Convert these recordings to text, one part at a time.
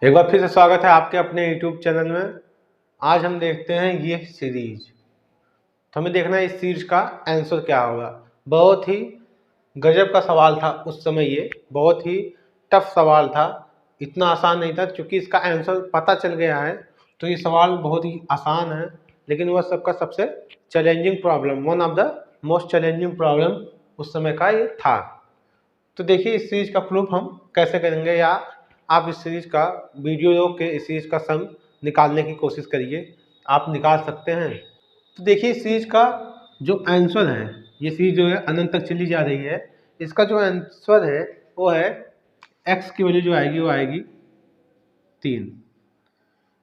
एक बार फिर से स्वागत है आपके अपने YouTube चैनल में। आज हम देखते हैं ये सीरीज। तो हमें देखना है इस सीरीज का आंसर क्या होगा। बहुत ही गजब का सवाल था उस समय, ये बहुत ही टफ सवाल था, इतना आसान नहीं था। क्योंकि इसका आंसर पता चल गया है तो ये सवाल बहुत ही आसान है, लेकिन वह सबका सबसे challenging problem, one of the most challenging problem उस समय का ये था। तो देखिए इस सीरीज का प्रूफ हम कैसे करेंगे, या आप इस सीरीज का वीडियो के इस सीरीज का सम निकालने की कोशिश करिए, आप निकाल सकते हैं। तो देखिए इस सीरीज का जो आंसर है, ये सीरीज जो है अनंत तक चली जा रही है, इसका जो आंसर है वो है x की वैल्यू जो आएगी वो आएगी 3।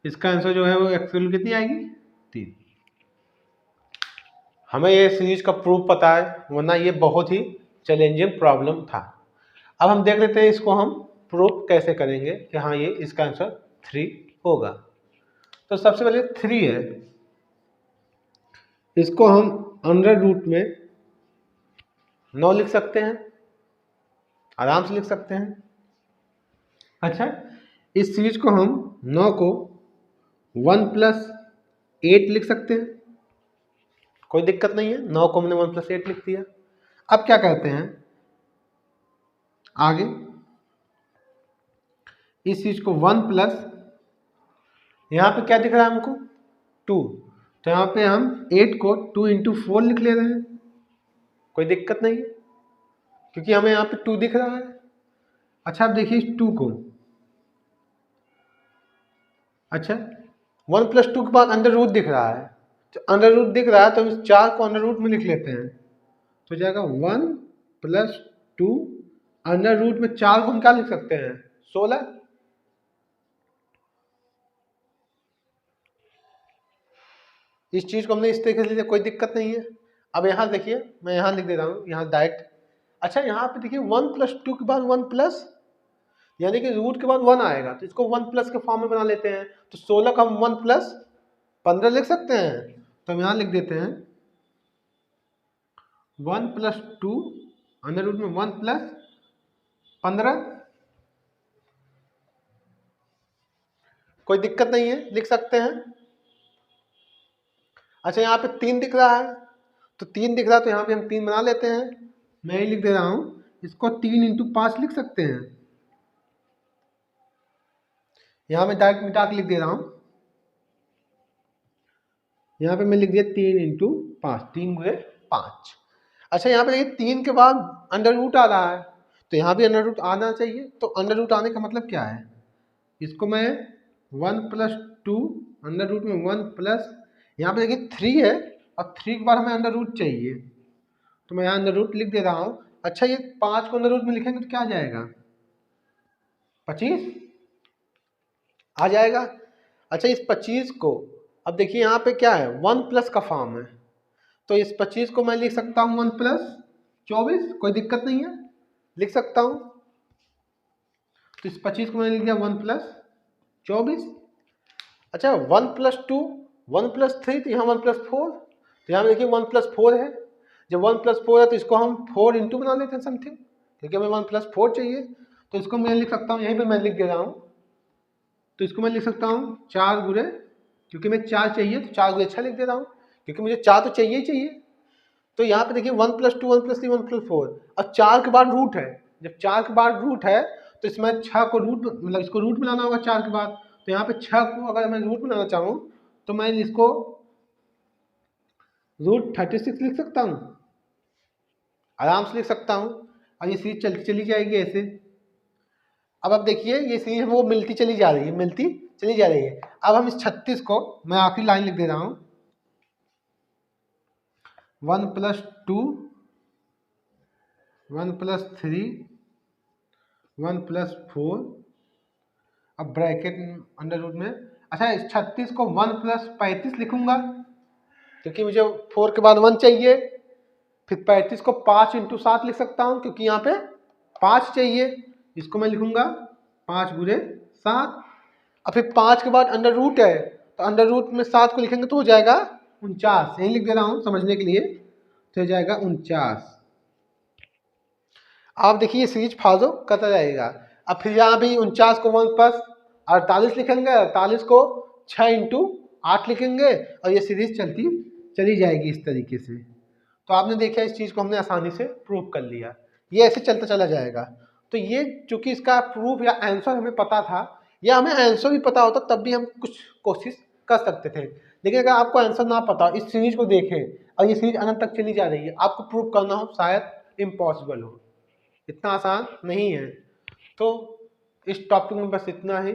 इसका आंसर जो है वो x की वैल्यू कितनी आएगी 3। हमें ये सीरीज का प्रूफ पता है, वरना ये बहुत ही चैलेंजिंग प्रॉब्लम था। अब हम देख लेते हैं इसको हम प्रूफ कैसे करेंगे कि हाँ ये इसका आंसर 3 होगा। तो सबसे पहले 3 है, इसको हम अंडर रूट में 9 लिख सकते हैं, आराम से लिख सकते हैं। अच्छा, इस सीरीज को हम 9 को 1+8 लिख सकते हैं, कोई दिक्कत नहीं है। 9 को हमने 1+8 लिख दिया। अब क्या कहते हैं आगे, इस चीज को 1 प्लस, यहाँ पे क्या दिख रहा है हमको 2, तो यहाँ पे हम 8 को 2 × 4 लिख ले रहे हैं, कोई दिक्कत नहीं है क्योंकि हमें यहाँ पे 2 दिख रहा है। अच्छा अब देखिए 2 को, अच्छा 1 + 2 के बाद अंडर रूट दिख रहा है, तो अंडर रूट दिख रहा है तो हम इस 4 को अंडर रूट में लिख लेते हैं, तो जाएगा 1 + 2 अंडर रूट में 4 को हम क्या लिख सकते हैं 16। इस चीज को हमने इस तरीके से लिया, कोई दिक्कत नहीं है। अब यहाँ देखिए मैं यहाँ लिख दे रहा हूँ, यहाँ डायरेक्ट। अच्छा यहाँ पे देखिए 1 + 2 के बाद 1 प्लस, यानी कि रूट के बाद 1 आएगा, तो इसको 1 प्लस के फॉर्म में बना लेते हैं। तो 16 का हम 1 + 15 लिख सकते हैं, तो हम यहाँ लिख देते हैं 1 + 2 अंडर रूट में 1 + 15, कोई दिक्कत नहीं है, लिख सकते हैं। अच्छा यहाँ पे 3 दिख रहा है, तो 3 दिख रहा है तो यहाँ पे हम 3 बना लेते हैं। मैं ही लिख दे रहा हूँ, इसको 3 × 5 लिख सकते हैं। यहाँ मैं डायरेक्ट मिटा के लिख दे रहा हूँ, यहाँ पे मैं लिख दिया 3 × 5, 3 × 5। अच्छा यहाँ पे देखिए 3 के बाद अंडर रूट आ रहा है, तो यहाँ भी अंडर रूट आना चाहिए। तो अंडर रूट आने का मतलब क्या है, इसको मैं 1 + 2 अंडर रूट में 1 प्लस, यहाँ पे देखिए 3 है और 3 के बाद हमें अंडर रूट चाहिए, तो मैं यहाँ अंडर रूट लिख दे रहा हूँ। अच्छा ये 5 को अंडर रूट में लिखेंगे तो क्या आ जाएगा 25 आ जाएगा। अच्छा इस 25 को, अब देखिए यहाँ पे क्या है 1 प्लस का फॉर्म है, तो इस 25 को मैं लिख सकता हूँ 1 + 24, कोई दिक्कत नहीं है, लिख सकता हूँ। तो इस 25 को मैंने लिख दिया 1 + 24। अच्छा 1 + 2 1 + 3, तो यहाँ 1 + 4, तो यहाँ देखिए 1 + 4 है। जब 1 + 4 है तो इसको हम 4 × बना लेते हैं समथिंग, क्योंकि हमें 1 + 4 चाहिए, तो इसको मैं लिख सकता हूँ, यहीं पे मैं लिख दे रहा हूँ। तो इसको मैं लिख सकता हूँ 4 × क्योंकि मैं 4 चाहिए तो 4 × 6 लिख दे रहा हूँ, क्योंकि मुझे 4 तो चाहिए ही चाहिए। तो यहाँ पे देखिए 1 + 2 1 + 3 1 + 4, अब 4 के बाद रूट है, जब 4 के बाद रूट है तो इसमें 6 को रूट, मतलब इसको रूट बनाना होगा 4 के बाद। तो यहाँ पे 6 को अगर मैं रूट बनाना चाहूँ तो मैं इसको √36 लिख सकता हूँ, आराम से लिख सकता हूँ, और ये सीरीज चलती चली जाएगी ऐसे। अब देखिए ये सीरीज वो मिलती चली जा रही है, मिलती चली जा रही है। अब हम इस 36 को, मैं आखिरी लाइन लिख दे रहा हूँ, 1 + 2 1 + 3 1 + 4, अब ब्रैकेट अंडर रूट में। अच्छा इस 36 को 1 + 35 लिखूंगा, क्योंकि मुझे 4 के बाद 1 चाहिए। फिर 35 को 5 × 7 लिख सकता हूँ, क्योंकि यहाँ पे 5 चाहिए, इसको मैं लिखूंगा 5 × 7। अब फिर 5 के बाद अंडर रूट है, तो अंडर रूट में 7 को लिखेंगे तो हो जाएगा 49, यही लिख दे रहा हूँ समझने के लिए, तो हो जाएगा 49। आप देखिए ये सीरीज फॉलो करता जाएगा। अब फिर यहाँ भी 49 को 1 + 48 लिखेंगे, 48 को 6 इंटू 8 लिखेंगे और ये सीरीज चलती चली जाएगी इस तरीके से। तो आपने देखा इस चीज़ को हमने आसानी से प्रूव कर लिया, ये ऐसे चलता चला जाएगा। तो ये चूंकि इसका प्रूफ या आंसर हमें पता था, या हमें आंसर भी पता होता तब भी हम कुछ कोशिश कर सकते थे, लेकिन अगर आपको आंसर ना पता, इस सीरीज को देखें और ये सीरीज अनंत तक चली जा रही है, आपको प्रूव करना हो शायद इम्पॉसिबल हो, इतना आसान नहीं है। तो इस टॉपिक में बस इतना ही।